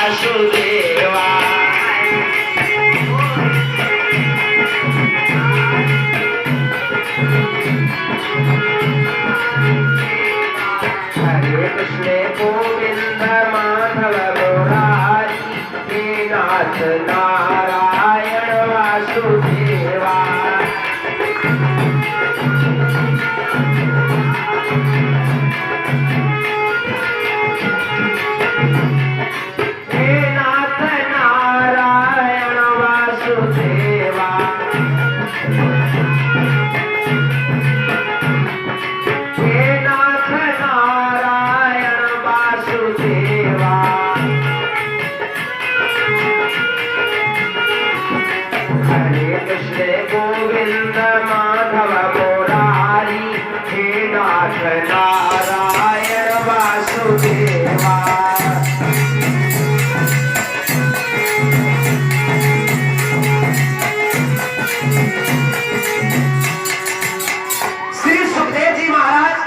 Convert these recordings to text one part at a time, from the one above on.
वासुदेवा। हरे कृष्ण गोविंद माधव मुरारी, हे नाथ नारायण वासुदेवा। हे नाथ नारायण वासुदेवा। हे नाथ नारायण वासुदेवा। हरे कृष्ण गोविंद माधव मुरारी, हे नाथ नारायण वासुदेवा। श्री सुखदेव जी महाराज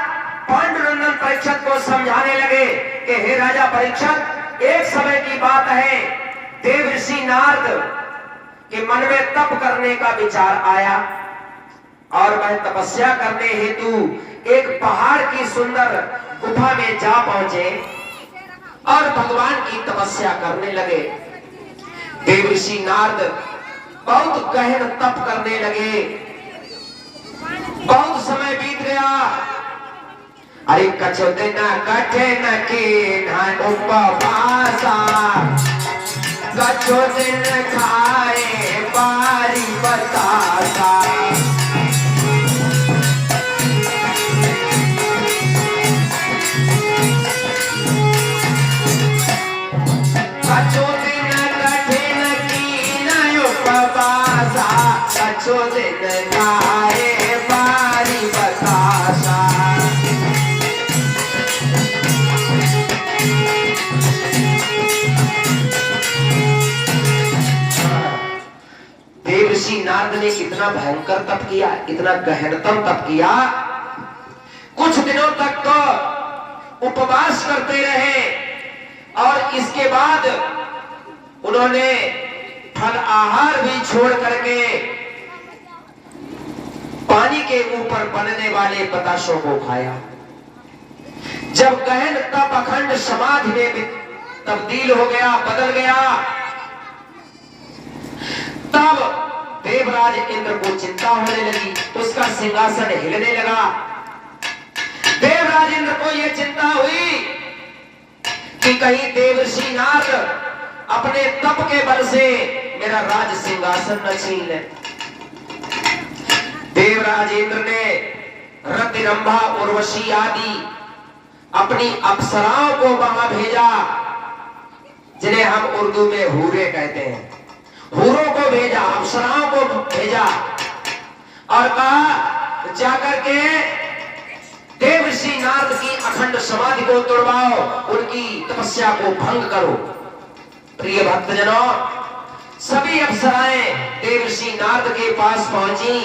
पांडुरंजन परीक्षित को समझाने लगे कि हे राजा परीक्षित, एक समय की बात है, देव ऋषि नारद के मन में तप करने का विचार आया और वह तपस्या करने हेतु एक पहाड़ की सुंदर गुफा में जा पहुंचे और भगवान की तपस्या करने लगे। देव ऋषि नारद बहुत गहन तप करने लगे। बहुत समय बीत गया। अरे कछु दिन कठिन की उपवासा, कछु दिन खाए बारी बतासा। कछु दिन कठिन की उपवासा, कछु दिन खाए बारी बतासा। देव ऋषि नारद ने इतना भयंकर तप किया, इतना गहनतम तप किया, कुछ दिनों तक तो उपवास करते रहे और इसके बाद उन्होंने फल आहार भी छोड़ करके पानी के ऊपर बनने वाले बताशों को खाया। जब गहन तप अखंड समाधि में तब्दील हो गया, बदल गया, तब देवराज इंद्र को चिंता होने लगी, उसका सिंहासन हिलने लगा। देवराज इंद्र को यह चिंता हुई कि कहीं देवर्षि नारद अपने तप के बल से मेरा राज सिंहासन न छीन ले। देवराज इंद्र ने रतिरंभा, उर्वशी आदि अपनी अप्सराओं को वहां भेजा, जिन्हें हम उर्दू में हूरे कहते हैं। हूरों को भेजा, अप्सराओं को भेजा और कहा जाकर के देवर्षि नारद की अखंड समाधि को तोड़वाओ, उनकी तपस्या को भंग करो। प्रिय भक्तजनों, सभी अप्सराएं देवर्षि नारद के पास पहुंची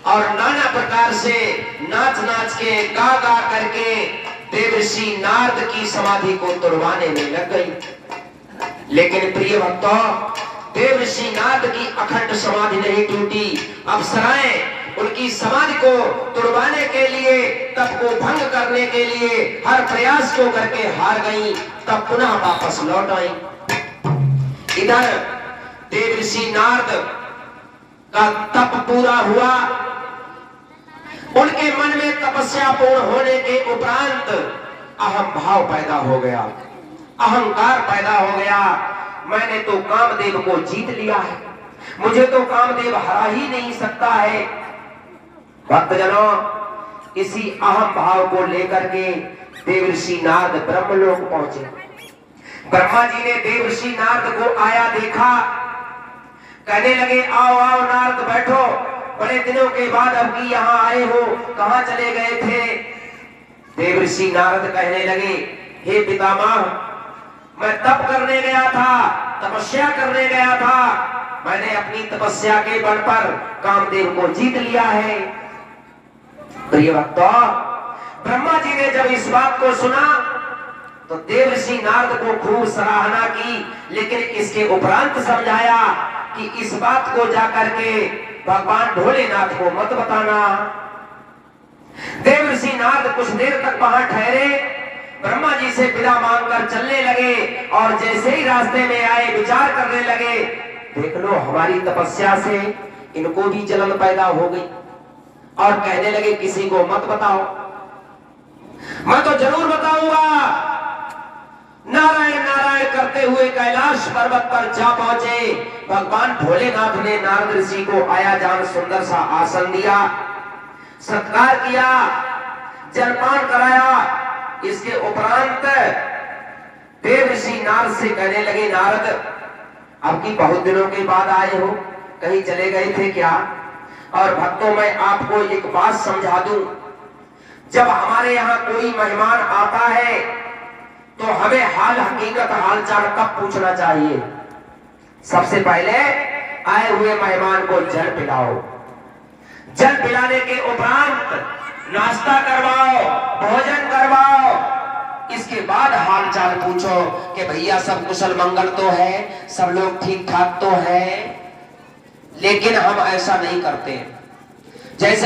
और नाना प्रकार से नाच नाच के, गा गा करके देवर्षि नारद की समाधि को तोड़वाने में लग गई। लेकिन प्रिय भक्तों, देवर्षि नारद की अखंड समाधि नहीं टूटी। अप्सराएं उनकी समाधि को तोड़वाने के लिए, तप को भंग करने के लिए हर प्रयास को करके हार गई, तब पुनः वापस लौट आई। इधर देवर्षि नारद का तप पूरा हुआ, उनके मन में तपस्या पूर्ण होने के उपरांत अहम भाव पैदा हो गया, अहंकार पैदा हो गया। मैंने तो कामदेव को जीत लिया है, मुझे तो कामदेव हरा ही नहीं सकता है। भक्तजनों, इसी अहम भाव को लेकर के देवर्षि नारद ब्रह्मलोक पहुंचे। ब्रह्मा जी ने देवर्षि नारद को आया देखा, कहने लगे आओ आओ नारद बैठो, बड़े दिनों के बाद अब की यहाँ आए हो, कहाँ चले गए थे। देवर्षि नारद कहने लगे हे पितामह, मैं तप करने गया था, तपस्या करने गया था, मैंने अपनी तपस्या के बल पर कामदेव को जीत लिया है। प्रिय भक्तों, ब्रह्मा जी ने जब इस बात को सुना तो देव ऋषि नारद को खूब सराहना की, लेकिन इसके उपरांत समझाया कि इस बात को जाकर के भगवान भोलेनाथ को मत बताना। देव ऋषि नारद कुछ देर तक वहां ठहरे, ब्रह्मा जी से विदा मांगकर चलने लगे और जैसे ही रास्ते में आए विचार करने लगे, देख लो हमारी तपस्या से इनको भी जलन पैदा हो गई, और कहने लगे किसी को मत बताओ। मैं तो जरूर बताऊंगा। नारायण नारायण करते हुए कैलाश पर्वत पर जा पहुंचे। भगवान भोलेनाथ ने नारद ऋषि को आया जान सुंदर सा आसन दिया, सत्कार किया, जलपान कराया। इसके उपरांत देव ऋषि नारद से कहने लगे, नारद अब की बहुत दिनों के बाद आए हो, कहीं चले गए थे क्या? और भक्तों मैं आपको एक बात समझा दूं, जब हमारे यहाँ कोई मेहमान आता है तो हमें हाल हकीकत हालचाल कब पूछना चाहिए? सबसे पहले आए हुए मेहमान को जल पिलाओ, जल पिलाने के उपरांत नाश्ता करवाओ, भोजन करवाओ, इसके बाद हालचाल पूछो कि भैया सब कुशल मंगल तो है, सब लोग ठीक ठाक तो है। लेकिन हम ऐसा नहीं करते। जैसे